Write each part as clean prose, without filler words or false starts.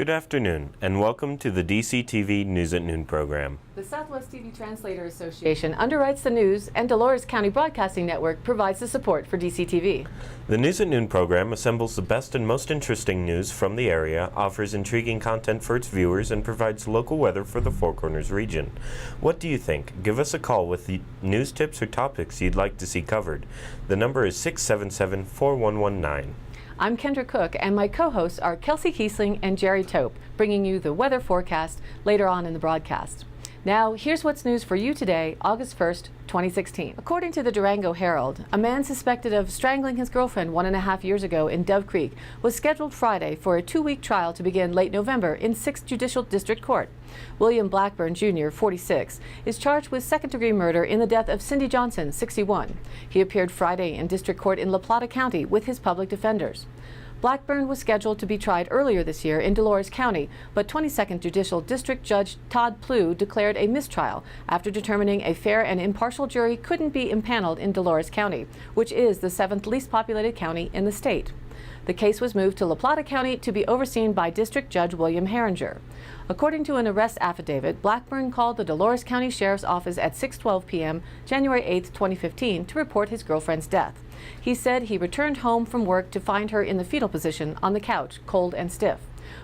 Good afternoon, and welcome to the DCTV News at Noon program. The Southwest TV Translator Association underwrites the news, and Dolores County Broadcasting Network provides the support for DCTV. The News at Noon program assembles the best and most interesting news from the area, offers intriguing content for its viewers, and provides local weather for the Four Corners region. What do you think? Give us a call with the news tips or topics you'd like to see covered. The number is 677-4119. I'm Kendra Cook, and my co-hosts are Kelsey Kiesling and Jerry Tope, bringing you the weather forecast later on in the broadcast. Now, here's what's news for you today, August 1st, 2016. According to the Durango Herald, a man suspected of strangling his girlfriend 1.5 years ago in Dove Creek was scheduled Friday for a 2-week trial to begin late November in 6th Judicial District Court. William Blackburn, Jr., 46, is charged with second-degree murder in the death of Cindy Johnson, 61. He appeared Friday in District Court in La Plata County with his public defenders. Blackburn was scheduled to be tried earlier this year in Dolores County, but 22nd Judicial District Judge Todd Plew declared a mistrial after determining a fair and impartial jury couldn't be impaneled in Dolores County, which is the 7th least populated county in the state. The case was moved to La Plata County to be overseen by District Judge William Herringer. According to an arrest affidavit, Blackburn called the Dolores County Sheriff's Office at 6:12 p.m. January 8, 2015 to report his girlfriend's death. He said he returned home from work to find her in the fetal position on the couch, cold and stiff.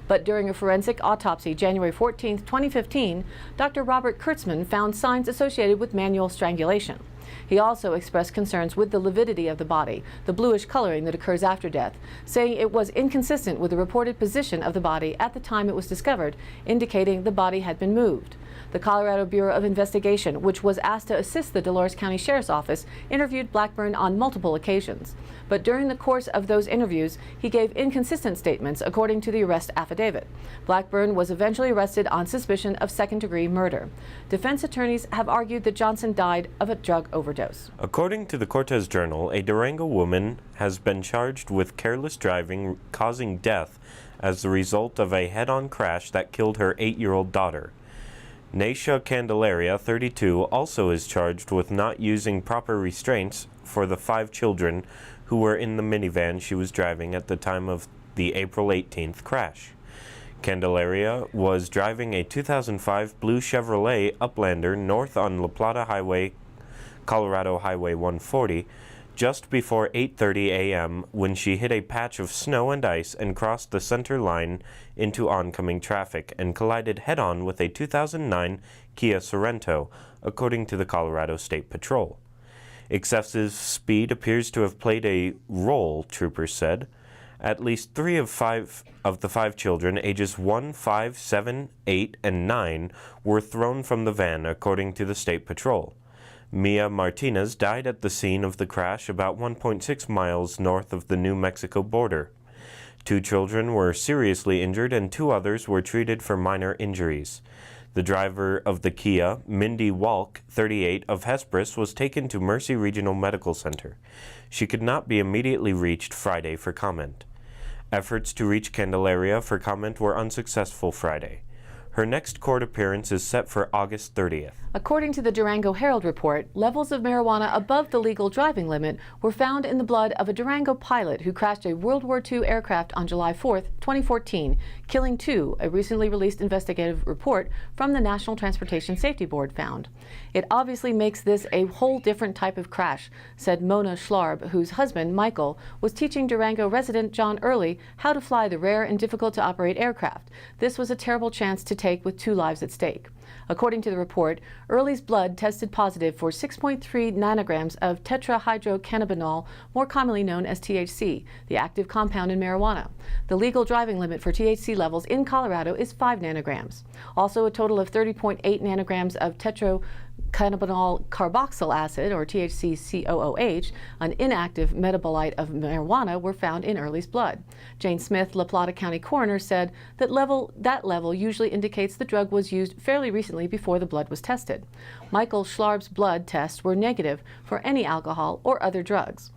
But during a forensic autopsy January 14, 2015, Dr. Robert Kurtzman found signs associated with manual strangulation. He also expressed concerns with the lividity of the body, the bluish coloring that occurs after death, saying it was inconsistent with the reported position of the body at the time it was discovered, indicating the body had been moved. The Colorado Bureau of Investigation, which was asked to assist the Dolores County Sheriff's Office, interviewed Blackburn on multiple occasions. But during the course of those interviews, he gave inconsistent statements, according to the arrest affidavit. Blackburn was eventually arrested on suspicion of second-degree murder. Defense attorneys have argued that Johnson died of a drug overdose. According to the Cortez Journal, a Durango woman has been charged with careless driving causing death as the result of a head-on crash that killed her 8-year-old daughter. Naisha Candelaria, 32, also is charged with not using proper restraints for the 5 children who were in the minivan she was driving at the time of the April 18th crash. Candelaria was driving a 2005 blue Chevrolet Uplander north on La Plata Highway, Colorado Highway 140, just before 8:30 a.m. when she hit a patch of snow and ice and crossed the center line into oncoming traffic and collided head-on with a 2009 Kia Sorento, according to the Colorado State Patrol. Excessive speed appears to have played a role, troopers said. At least 3 of the 5 children, ages 1, 5, 7, 8, and 9, were thrown from the van, according to the State Patrol. Mia Martinez died at the scene of the crash about 1.6 miles north of the New Mexico border. 2 children were seriously injured and 2 others were treated for minor injuries. The driver of the Kia, Mindy Walk, 38, of Hesperus, was taken to Mercy Regional Medical Center. She could not be immediately reached Friday for comment. Efforts to reach Candelaria for comment were unsuccessful Friday. Her next court appearance is set for August 30th. According to the Durango Herald report, levels of marijuana above the legal driving limit were found in the blood of a Durango pilot who crashed a World War II aircraft on July 4, 2014, killing 2, a recently released investigative report from the National Transportation Safety Board found. It obviously makes this a whole different type of crash, said Mona Schlarb, whose husband, Michael, was teaching Durango resident John Early how to fly the rare and difficult-to-operate aircraft. This was a terrible chance to take with 2 lives at stake. According to the report, Early's blood tested positive for 6.3 nanograms of tetrahydrocannabinol, more commonly known as THC, the active compound in marijuana. The legal driving limit for THC levels in Colorado is 5 nanograms. Also, a total of 30.8 nanograms of tetracannabinol carboxyl acid, or THC-COOH, an inactive metabolite of marijuana, were found in Early's blood. Jane Smith, La Plata County coroner, said that level usually indicates the drug was used fairly recently before the blood was tested. Michael Schlarb's blood tests were negative for any alcohol or other drugs.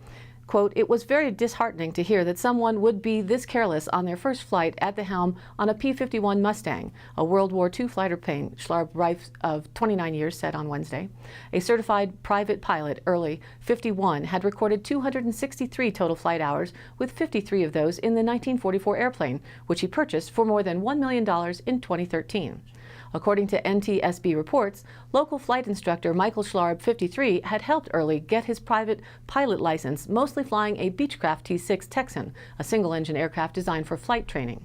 Quote, "It was very disheartening to hear that someone would be this careless on their first flight at the helm on a P-51 Mustang, a World War II fighter plane," Schlarb Reif of 29 years said on Wednesday. A certified private pilot, Early, 51, had recorded 263 total flight hours, with 53 of those in the 1944 airplane, which he purchased for more than $1 million in 2013. According to NTSB reports, local flight instructor Michael Schlarb, 53, had helped Early get his private pilot license, mostly flying a Beechcraft T-6 Texan, a single-engine aircraft designed for flight training.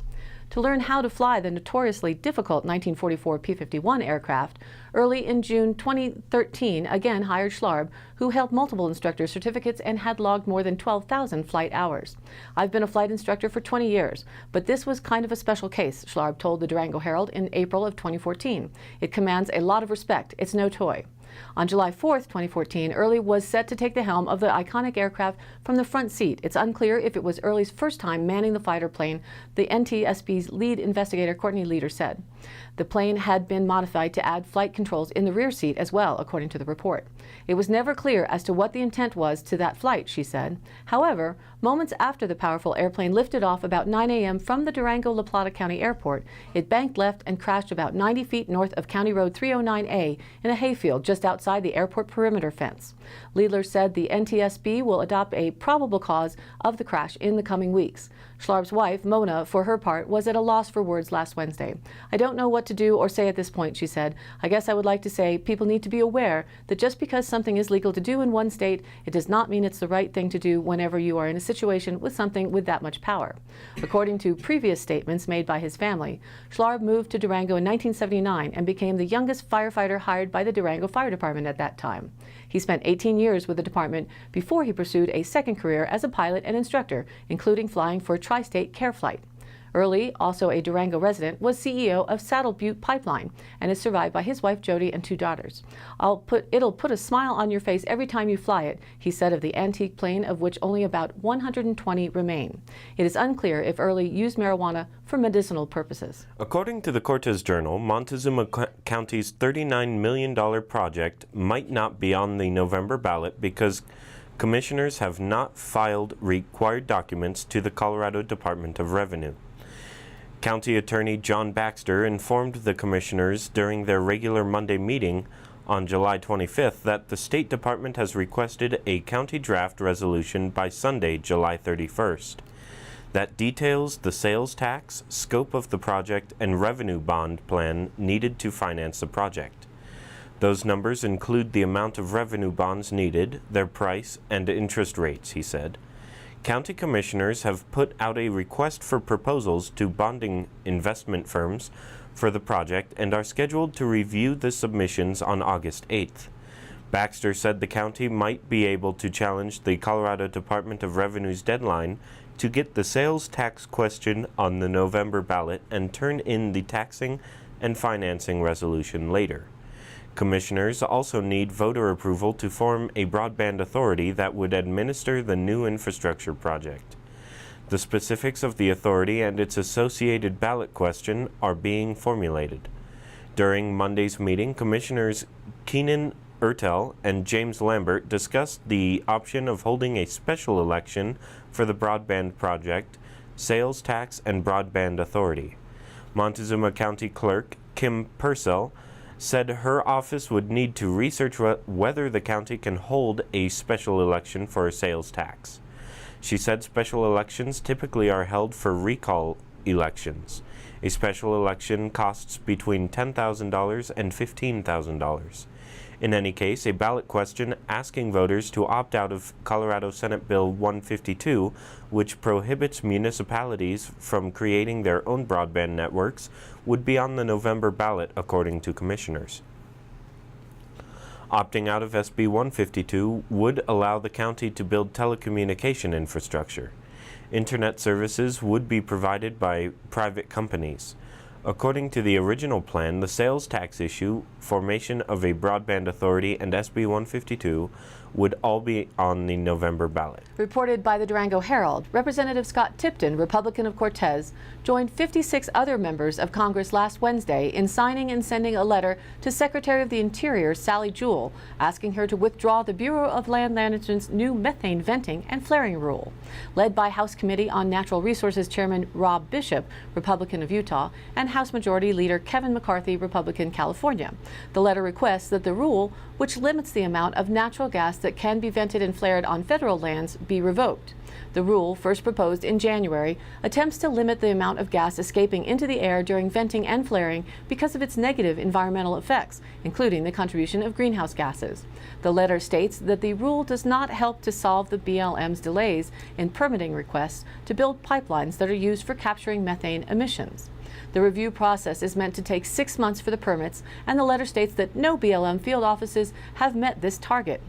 To learn how to fly the notoriously difficult 1944 P-51 aircraft, Early in June 2013 again hired Schlarb, who held multiple instructor certificates and had logged more than 12,000 flight hours. "I've been a flight instructor for 20 years, but this was kind of a special case," Schlarb told the Durango Herald in April of 2014. "It commands a lot of respect. It's no toy." On July 4, 2014, Early was set to take the helm of the iconic aircraft from the front seat. It's unclear if it was Early's first time manning the fighter plane, the NTSB's lead investigator Courtney Leader said. The plane had been modified to add flight controls in the rear seat as well, according to the report. "It was never clear as to what the intent was to that flight," she said. However, moments after the powerful airplane lifted off about 9 a.m. from the Durango-La Plata County Airport, it banked left and crashed about 90 feet north of County Road 309A in a hayfield just outside the airport perimeter fence. Leadler said the NTSB will adopt a probable cause of the crash in the coming weeks. Schlarb's wife, Mona, for her part, was at a loss for words last Wednesday. "I don't know what to do or say at this point," she said. "I guess I would like to say people need to be aware that just because something is legal to do in one state, it does not mean it's the right thing to do whenever you are in a situation with something with that much power." According to previous statements made by his family, Schlarb moved to Durango in 1979 and became the youngest firefighter hired by the Durango Fire Department at that time. He spent 18 years with the department before he pursued a second career as a pilot and instructor, including flying for Tri-State Care Flight. Early, also a Durango resident, was CEO of Saddle Butte Pipeline and is survived by his wife Jody and 2 daughters. "It'll put a smile on your face every time you fly it," he said of the antique plane, of which only about 120 remain. It is unclear if Early used marijuana for medicinal purposes. According to the Cortez Journal, Montezuma County's $39 million project might not be on the November ballot because commissioners have not filed required documents to the Colorado Department of Revenue. County Attorney John Baxter informed the commissioners during their regular Monday meeting on July 25th that the State Department has requested a county draft resolution by Sunday, July 31st, that details the sales tax, scope of the project, and revenue bond plan needed to finance the project. Those numbers include the amount of revenue bonds needed, their price, and interest rates, he said. County commissioners have put out a request for proposals to bonding investment firms for the project and are scheduled to review the submissions on August 8th. Baxter said the county might be able to challenge the Colorado Department of Revenue's deadline to get the sales tax question on the November ballot and turn in the taxing and financing resolution later. Commissioners also need voter approval to form a broadband authority that would administer the new infrastructure project. The specifics of the authority and its associated ballot question are being formulated. During Monday's meeting, Commissioners Keenan Ertel and James Lambert discussed the option of holding a special election for the broadband project, sales tax, and broadband authority. Montezuma County Clerk Kim Purcell said her office would need to research whether the county can hold a special election for a sales tax. She said special elections typically are held for recall elections. A special election costs between $10,000 and $15,000. In any case, a ballot question asking voters to opt out of Colorado Senate Bill 152, which prohibits municipalities from creating their own broadband networks, would be on the November ballot, according to commissioners. Opting out of SB 152 would allow the county to build telecommunication infrastructure. Internet services would be provided by private companies. According to the original plan, the sales tax issue, formation of a broadband authority, and SB 152 would all be on the November ballot. Reported by the Durango Herald, Representative Scott Tipton, Republican of Cortez, joined 56 other members of Congress last Wednesday in signing and sending a letter to Secretary of the Interior Sally Jewell, asking her to withdraw the Bureau of Land Management's new methane venting and flaring rule. Led by House Committee on Natural Resources Chairman Rob Bishop, Republican of Utah, and House Majority Leader Kevin McCarthy, Republican, California. The letter requests that the rule, which limits the amount of natural gas that can be vented and flared on federal lands, be revoked. The rule, first proposed in January, attempts to limit the amount of gas escaping into the air during venting and flaring because of its negative environmental effects, including the contribution of greenhouse gases. The letter states that the rule does not help to solve the BLM's delays in permitting requests to build pipelines that are used for capturing methane emissions. The review process is meant to take 6 months for the permits, and the letter states that no BLM field offices have met this target.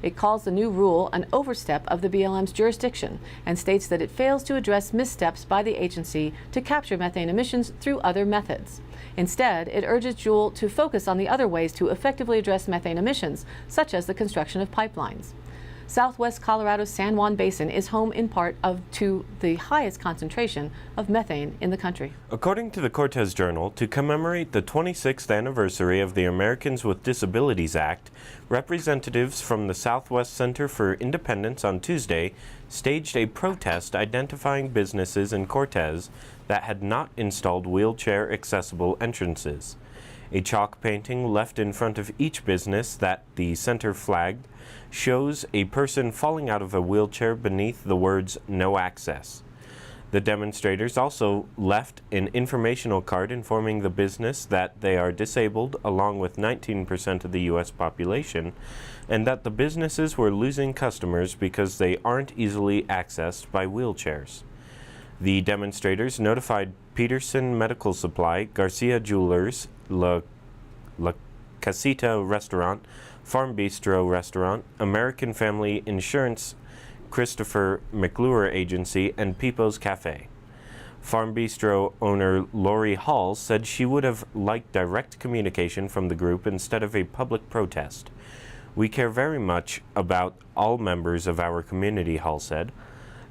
It calls the new rule an overstep of the BLM's jurisdiction and states that it fails to address missteps by the agency to capture methane emissions through other methods. Instead, it urges Jewell to focus on the other ways to effectively address methane emissions, such as the construction of pipelines. Southwest Colorado's San Juan Basin is home in part to the highest concentration of methane in the country. According to the Cortez Journal, to commemorate the 26th anniversary of the Americans with Disabilities Act, representatives from the Southwest Center for Independence on Tuesday staged a protest identifying businesses in Cortez that had not installed wheelchair-accessible entrances. A chalk painting left in front of each business that the center flagged shows a person falling out of a wheelchair beneath the words "No Access." The demonstrators also left an informational card informing the business that they are disabled, along with 19% of the U.S. population, and that the businesses were losing customers because they aren't easily accessed by wheelchairs. The demonstrators notified Peterson Medical Supply, Garcia Jewelers, La Casita Restaurant, Farm Bistro Restaurant, American Family Insurance, Christopher McClure Agency, and People's Cafe. Farm Bistro owner Lori Hall said she would have liked direct communication from the group instead of a public protest. "We care very much about all members of our community," Hall said.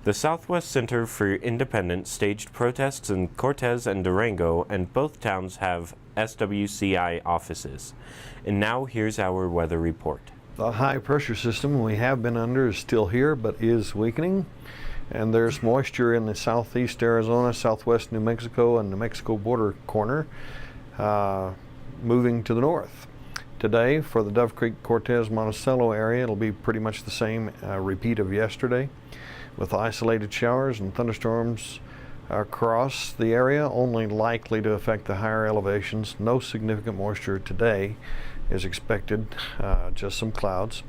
The Southwest Center for Independence staged protests in Cortez and Durango, and both towns have SWCI offices. And now here's our weather report. The high pressure system we have been under is still here, but is weakening. And there's moisture in the southeast Arizona, southwest New Mexico, and New Mexico border corner, moving to the north. Today, for the Dove Creek, Cortez, Monticello area, it'll be pretty much the same repeat of yesterday, with isolated showers and thunderstorms across the area, only likely to affect the higher elevations. No significant moisture today is expected, just some clouds.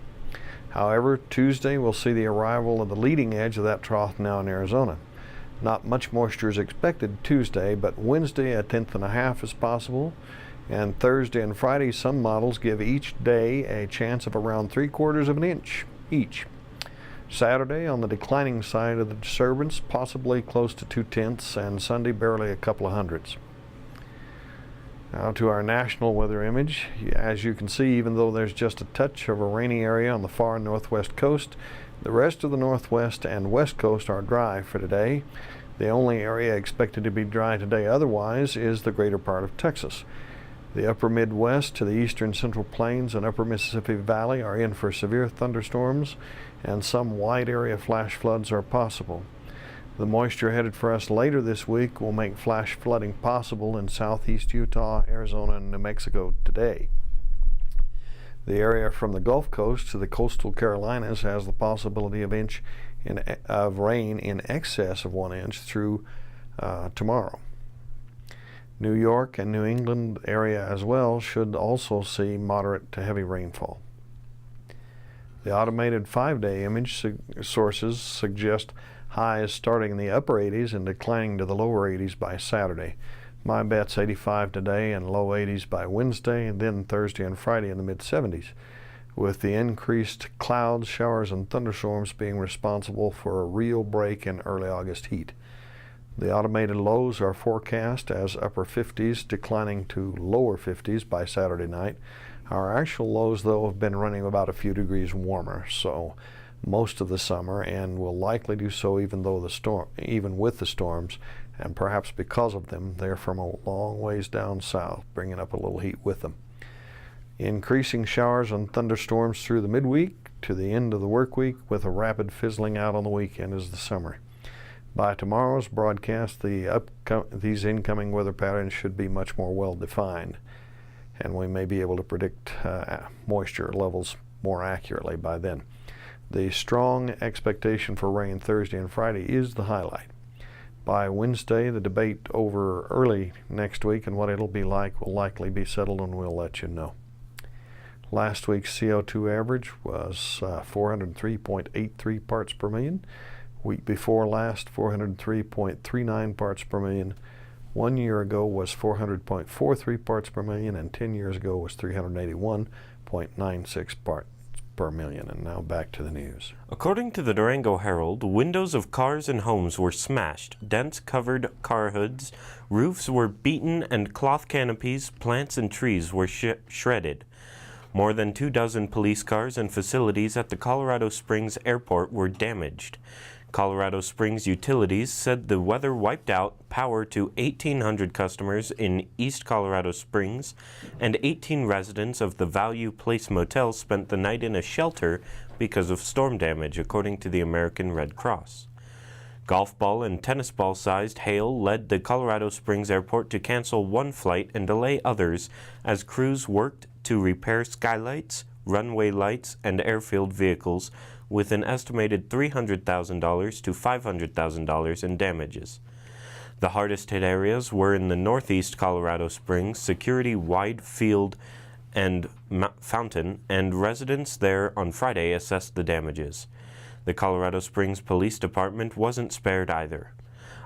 However, Tuesday we'll see the arrival of the leading edge of that trough now in Arizona. Not much moisture is expected Tuesday, but Wednesday a 1/10 is possible, and Thursday and Friday some models give each day a chance of around 3/4 of an inch each. Saturday on the declining side of the disturbance, possibly close to 2/10, and Sunday barely a couple of hundreds. Now to our national weather image. As you can see, even though there's just a touch of a rainy area on the far northwest coast, the rest of the northwest and west coast are dry for today. The only area expected to be dry today otherwise is the greater part of Texas. The upper Midwest to the eastern Central Plains and upper Mississippi Valley are in for severe thunderstorms, and some wide area flash floods are possible. The moisture headed for us later this week will make flash flooding possible in southeast Utah, Arizona, and New Mexico today. The area from the Gulf Coast to the coastal Carolinas has the possibility of rain in excess of 1 inch through tomorrow. New York and New England area as well should also see moderate to heavy rainfall. The automated 5-day image sources suggest highs starting in the upper 80s and declining to the lower 80s by Saturday. My bet's 85 today and low 80s by Wednesday, and then Thursday and Friday in the mid-70s, with the increased clouds, showers, and thunderstorms being responsible for a real break in early August heat. The automated lows are forecast as upper 50s, declining to lower 50s by Saturday night. Our actual lows, though, have been running about a few degrees warmer, so most of the summer, and will likely do so even with the storms, and perhaps because of them. They're from a long ways down south, bringing up a little heat with them. Increasing showers and thunderstorms through the midweek to the end of the work week, with a rapid fizzling out on the weekend as the summer. By tomorrow's broadcast, these incoming weather patterns should be much more well defined, and we may be able to predict moisture levels more accurately by then. The strong expectation for rain Thursday and Friday is the highlight. By Wednesday, the debate over early next week and what it'll be like will likely be settled, and we'll let you know. Last week's CO2 average was 403.83 parts per million. Week before last, 403.39 parts per million. 1 year ago was 400.43 parts per million, and 10 years ago was 381.96 parts per million. And now back to the news. According to the Durango Herald, windows of cars and homes were smashed, dents covered car hoods, roofs were beaten, and cloth canopies, plants, and trees were shredded. More than 24 police cars and facilities at the Colorado Springs airport were damaged. Colorado Springs Utilities said the weather wiped out power to 1,800 customers in East Colorado Springs, and 18 residents of the Value Place Motel spent the night in a shelter because of storm damage, according to the American Red Cross. Golf ball and tennis ball sized hail led the Colorado Springs airport to cancel one flight and delay others as crews worked to repair skylights, runway lights, and airfield vehicles, with an estimated $300,000 to $500,000 in damages. The hardest hit areas were in the northeast Colorado Springs, Security Wide Field, and Fountain, and residents there on Friday assessed the damages. The Colorado Springs Police Department wasn't spared either.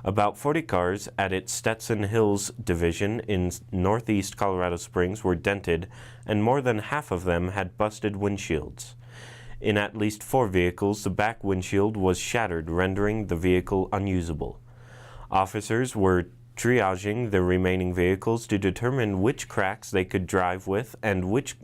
About 40 cars at its Stetson Hills division in northeast Colorado Springs were dented, and more than half of them had busted windshields. In at least 4 vehicles, the back windshield was shattered, rendering the vehicle unusable. Officers were triaging the remaining vehicles to determine which cracks they could drive with and which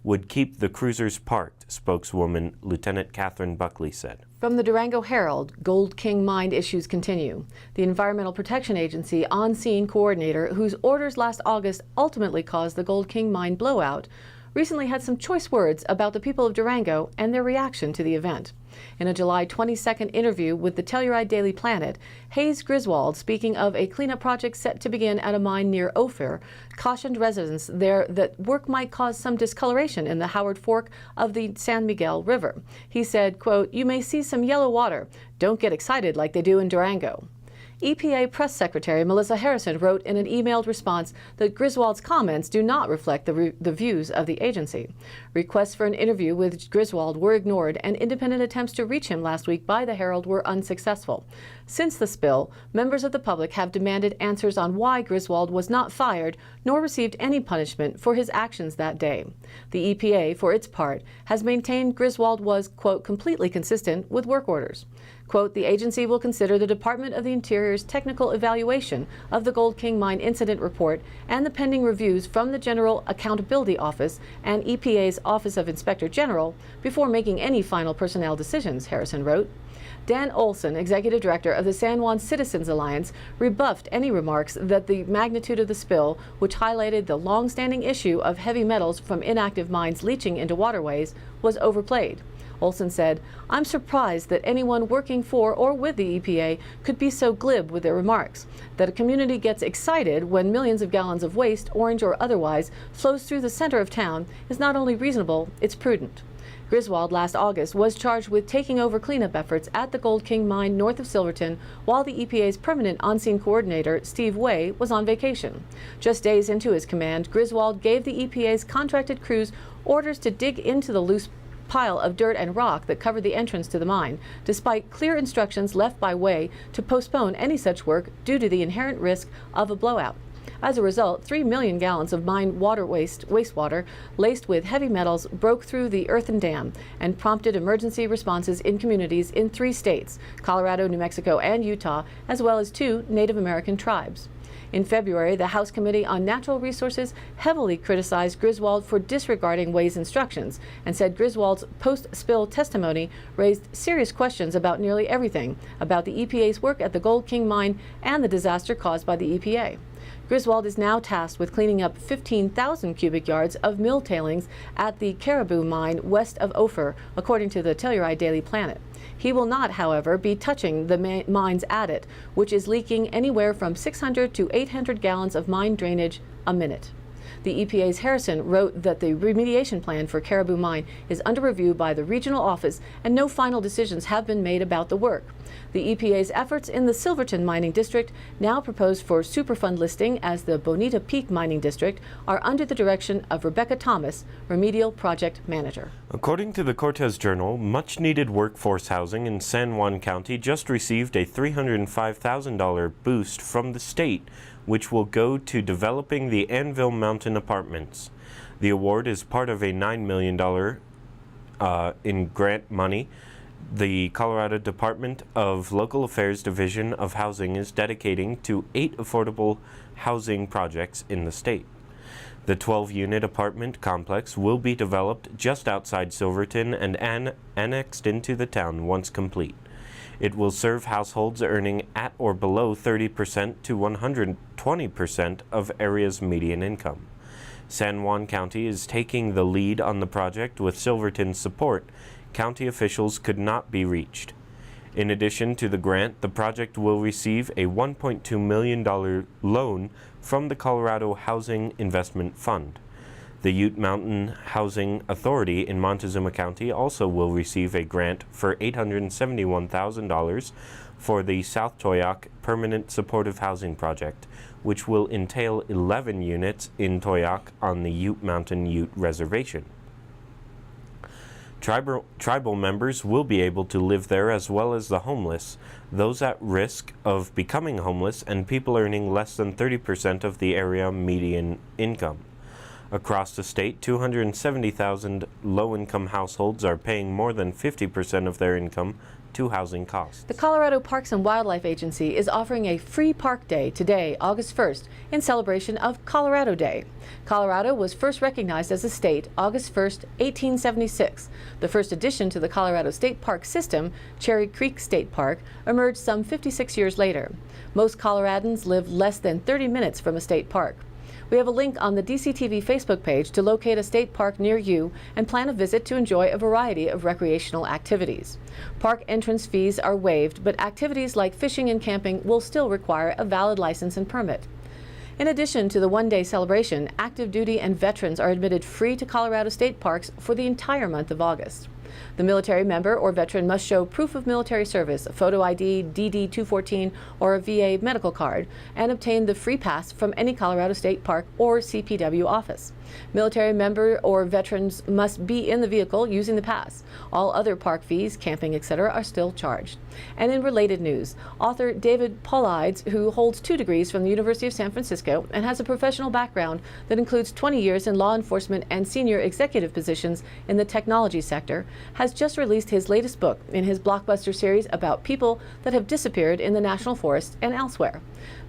would keep the cruisers parked, spokeswoman Lieutenant Catherine Buckley said. From the Durango Herald, Gold King mine issues continue. The Environmental Protection Agency on-scene coordinator, whose orders last August ultimately caused the Gold King mine blowout, recently had some choice words about the people of Durango and their reaction to the event. In a July 22nd interview with the Telluride Daily Planet, Hayes Griswold, speaking of a cleanup project set to begin at a mine near Ophir, cautioned residents there that work might cause some discoloration in the Howard Fork of the San Miguel River. He said, quote, "You may see some yellow water. Don't get excited like they do in Durango." EPA Press Secretary Melissa Harrison wrote in an emailed response that Griswold's comments do not reflect the views of the agency. Requests for an interview with Griswold were ignored, and independent attempts to reach him last week by the Herald were unsuccessful. Since the spill, members of the public have demanded answers on why Griswold was not fired nor received any punishment for his actions that day. The EPA, for its part, has maintained Griswold was, quote, completely consistent with work orders. Quote, "The agency will consider the Department of the Interior's technical evaluation of the Gold King mine incident report and the pending reviews from the General Accountability Office and EPA's Office of Inspector General before making any final personnel decisions," Harrison wrote. Dan Olson, executive director of the San Juan Citizens Alliance, rebuffed any remarks that the magnitude of the spill, which highlighted the long-standing issue of heavy metals from inactive mines leaching into waterways, was overplayed. Olson said, "I'm surprised that anyone working for or with the EPA could be so glib with their remarks. That a community gets excited when millions of gallons of waste, orange or otherwise, flows through the center of town is not only reasonable, it's prudent." Griswold last August was charged with taking over cleanup efforts at the Gold King mine north of Silverton, while the EPA's permanent on-scene coordinator, Steve Way, was on vacation. Just days into his command, Griswold gave the EPA's contracted crews orders to dig into the loose pile of dirt and rock that covered the entrance to the mine, despite clear instructions left by Way to postpone any such work due to the inherent risk of a blowout. As a result, 3 million gallons of mined wastewater laced with heavy metals broke through the earthen dam and prompted emergency responses in communities in 3 states, Colorado, New Mexico, and Utah, as well as 2 Native American tribes. In February, the House Committee on Natural Resources heavily criticized Griswold for disregarding Way's instructions and said Griswold's post-spill testimony raised serious questions about nearly everything, about the EPA's work at the Gold King mine and the disaster caused by the EPA. Griswold is now tasked with cleaning up 15,000 cubic yards of mill tailings at the Caribou mine west of Ophir, according to the Telluride Daily Planet. He will not, however, be touching the mine's adit, which is leaking anywhere from 600 to 800 gallons of mine drainage a minute. The EPA's Harrison wrote that the remediation plan for Caribou Mine is under review by the regional office and no final decisions have been made about the work. The EPA's efforts in the Silverton mining district, now proposed for Superfund listing as the Bonita Peak mining district, are under the direction of Rebecca Thomas, remedial project manager. According to the Cortez Journal, much-needed workforce housing in San Juan County just received a $305,000 boost from the state, which will go to developing the Anvil Mountain Apartments. The award is part of a $9 million in grant money the Colorado Department of Local Affairs Division of Housing is dedicating to 8 affordable housing projects in the state. The 12-unit apartment complex will be developed just outside Silverton and annexed into the town once complete. It will serve households earning at or below 30% to 120% of area's median income. San Juan County is taking the lead on the project with Silverton's support. County officials could not be reached. In addition to the grant, the project will receive a $1.2 million loan from the Colorado Housing Investment Fund. The Ute Mountain Housing Authority in Montezuma County also will receive a grant for $871,000 for the South Toyac Permanent Supportive Housing Project, which will entail 11 units in Toyac on the Ute Mountain Ute Reservation. Tribal members will be able to live there as well as the homeless, those at risk of becoming homeless, and people earning less than 30% of the area median income. Across the state, 270,000 low-income households are paying more than 50% of their income to housing costs. The Colorado Parks and Wildlife Agency is offering a free park day today, August 1st, in celebration of Colorado Day. Colorado was first recognized as a state August 1st, 1876. The first addition to the Colorado State Park system, Cherry Creek State Park, emerged some 56 years later. Most Coloradans live less than 30 minutes from a state park. We have a link on the DCTV Facebook page to locate a state park near you and plan a visit to enjoy a variety of recreational activities. Park entrance fees are waived, but activities like fishing and camping will still require a valid license and permit. In addition to the one-day celebration, active duty and veterans are admitted free to Colorado state parks for the entire month of August. The military member or veteran must show proof of military service, a photo ID, DD-214, or a VA medical card, and obtain the free pass from any Colorado State Park or CPW office. Military member or veterans must be in the vehicle using the pass. All other park fees, camping, etc. are still charged. And in related news, author David Paulides, who holds 2 degrees from the University of San Francisco and has a professional background that includes 20 years in law enforcement and senior executive positions in the technology sector, has just released his latest book in his blockbuster series about people that have disappeared in the national forest and elsewhere.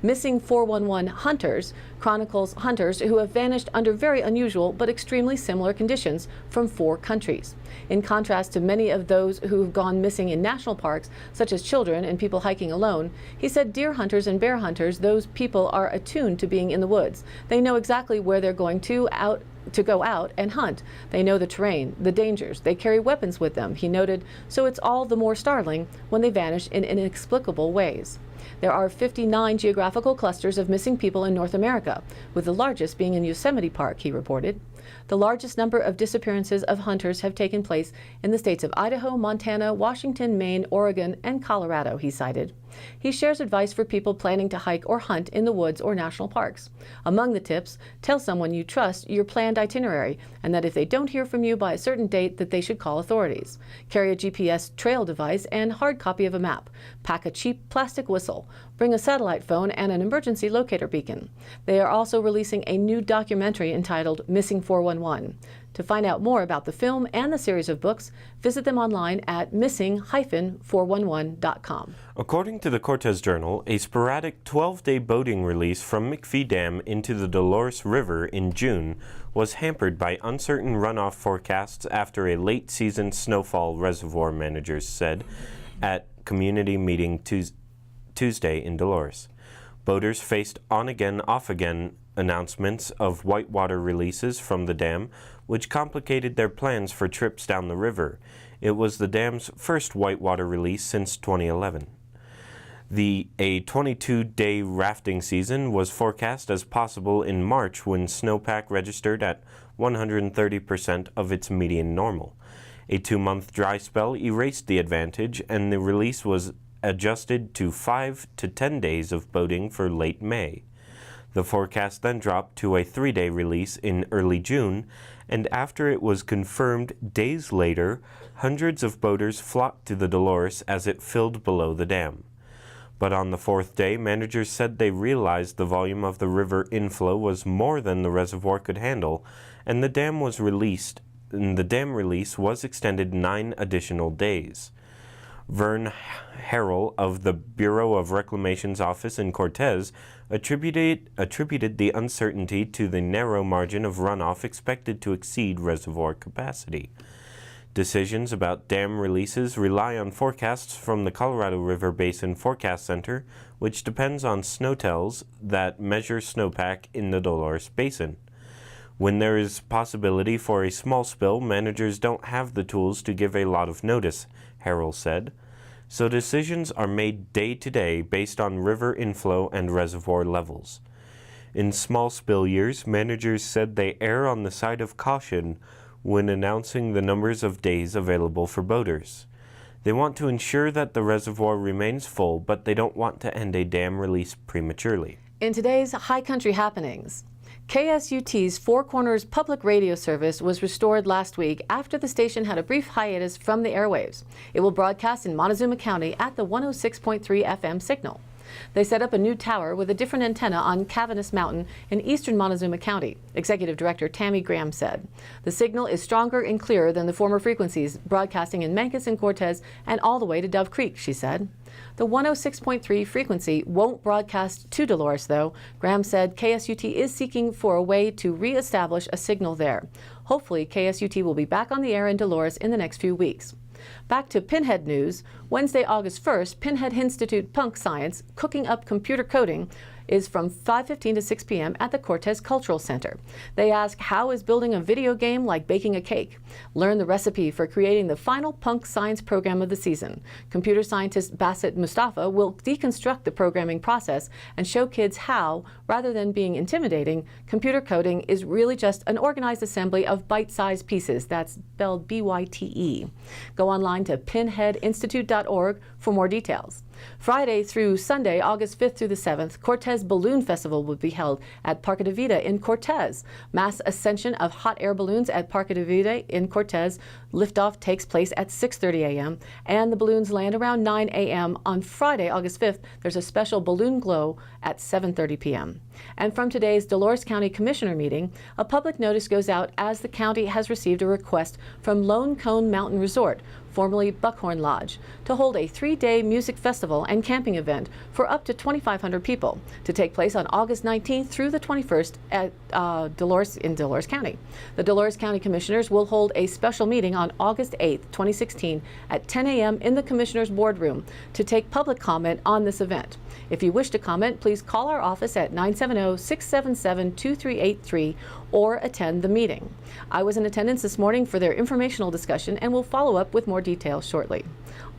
Missing 411 Hunters chronicles hunters who have vanished under very unusual but extremely similar conditions from 4 countries. In contrast to many of those who have gone missing in national parks, such as children and people hiking alone, he said deer hunters and bear hunters, those people are attuned to being in the woods. They know exactly where they're going to go out and hunt. They know the terrain, the dangers. They carry weapons with them, he noted, so it's all the more startling when they vanish in inexplicable ways. There are 59 geographical clusters of missing people in North America, with the largest being in Yosemite Park, he reported. The largest number of disappearances of hunters have taken place in the states of Idaho, Montana, Washington, Maine, Oregon, and Colorado, he cited. He shares advice for people planning to hike or hunt in the woods or national parks. Among the tips, tell someone you trust your planned itinerary, and that if they don't hear from you by a certain date, that they should call authorities. Carry a GPS trail device and hard copy of a map. Pack a cheap plastic whistle. Bring a satellite phone and an emergency locator beacon. They are also releasing a new documentary entitled Missing 411. To find out more about the film and the series of books, visit them online at missing-411.com. According to the Cortez Journal, a sporadic 12-day boating release from McPhee Dam into the Dolores River in June was hampered by uncertain runoff forecasts after a late-season snowfall, reservoir managers said at community meeting Tuesday in Dolores. Boaters faced on-again, off-again announcements of whitewater releases from the dam, which complicated their plans for trips down the river. It was the dam's first whitewater release since 2011. A 22-day rafting season was forecast as possible in March when snowpack registered at 130% of its median normal. A 2-month dry spell erased the advantage, and the release was adjusted to 5 to 10 days of boating for late May. The forecast then dropped to a 3-day release in early June, and after it was confirmed days later, hundreds of boaters flocked to the Dolores as it filled below the dam. But on the 4th day, managers said they realized the volume of the river inflow was more than the reservoir could handle, and the dam release was extended 9 additional days. Vern Harrell of the Bureau of Reclamation's office in Cortez attributed the uncertainty to the narrow margin of runoff expected to exceed reservoir capacity. Decisions about dam releases rely on forecasts from the Colorado River Basin Forecast Center, which depends on snowtells that measure snowpack in the Dolores Basin. When there is possibility for a small spill, managers don't have the tools to give a lot of notice, Harrell said. So decisions are made day to day based on river inflow and reservoir levels. In small spill years, managers said they err on the side of caution when announcing the numbers of days available for boaters. They want to ensure that the reservoir remains full, but they don't want to end a dam release prematurely. In today's High Country happenings, KSUT's Four Corners public radio service was restored last week after the station had a brief hiatus from the airwaves. It will broadcast in Montezuma County at the 106.3 FM signal. They set up a new tower with a different antenna on Cavaniss Mountain in eastern Montezuma County, Executive Director Tammy Graham said. The signal is stronger and clearer than the former frequencies broadcasting in Mancos and Cortez and all the way to Dove Creek, she said. The 106.3 frequency won't broadcast to Dolores, though. Graham said KSUT is seeking for a way to reestablish a signal there. Hopefully, KSUT will be back on the air in Dolores in the next few weeks. Back to Pinhead news. Wednesday, August 1st, Pinhead Institute Punk Science, Cooking Up Computer Coding, is from 5:15 to 6 p.m. at the Cortez Cultural Center. They ask, how is building a video game like baking a cake? Learn the recipe for creating the final punk science program of the season. Computer scientist Bassett Mustafa will deconstruct the programming process and show kids how, rather than being intimidating, computer coding is really just an organized assembly of bite-sized pieces. That's spelled B-Y-T-E. Go online to pinheadinstitute.org for more details. Friday through Sunday, August 5th through the 7th, Cortez Balloon Festival will be held at Parque de Vida in Cortez. Mass ascension of hot air balloons at Parque de Vida in Cortez. Liftoff takes place at 6:30 a.m. and the balloons land around 9 a.m. On Friday, August 5th, there's a special balloon glow at 7:30 p.m. And from today's Dolores County Commissioner meeting, a public notice goes out as the county has received a request from Lone Cone Mountain Resort, formerly Buckhorn Lodge, to hold a 3-day music festival and camping event for up to 2,500 people to take place on August 19th through the 21st at Dolores County. The Dolores County Commissioners will hold a special meeting on August 8th, 2016 at 10 a.m. in the Commissioners' Boardroom to take public comment on this event. If you wish to comment, please call our office at 970-677-2383 or attend the meeting. I was in attendance this morning for their informational discussion and will follow up with more details shortly.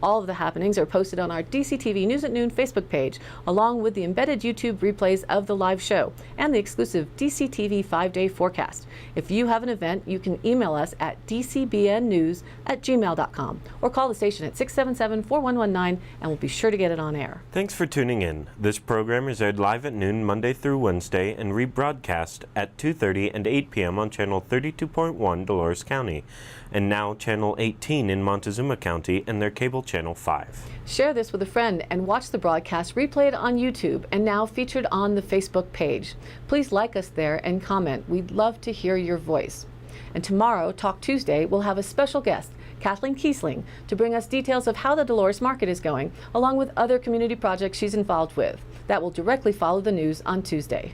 All of the happenings are posted on our DCTV News at Noon Facebook page, along with the embedded YouTube replays of the live show and the exclusive DCTV 5-day forecast. If you have an event, you can email us at dcbnnews@gmail.com or call the station at 677-4119 and we'll be sure to get it on air. Thanks for tuning in. This program is aired live at noon Monday through Wednesday and rebroadcast at 2:30 and 8 p.m. on Channel 32.1 Dolores County, and now Channel 18 in Montezuma County and their cable Channel 5. Share this with a friend and watch the broadcast replayed on YouTube and now featured on the Facebook page. Please like us there and comment. We'd love to hear your voice. And tomorrow, Talk Tuesday, we'll have a special guest, Kathleen Kiesling, to bring us details of how the Dolores Market is going, along with other community projects she's involved with. That will directly follow the news on Tuesday.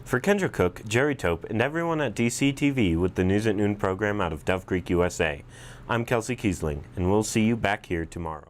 For Kendra Cook, Jerry Tope, and everyone at DCTV with the News at Noon program out of Dove Creek, USA, I'm Kelsey Kiesling, and we'll see you back here tomorrow.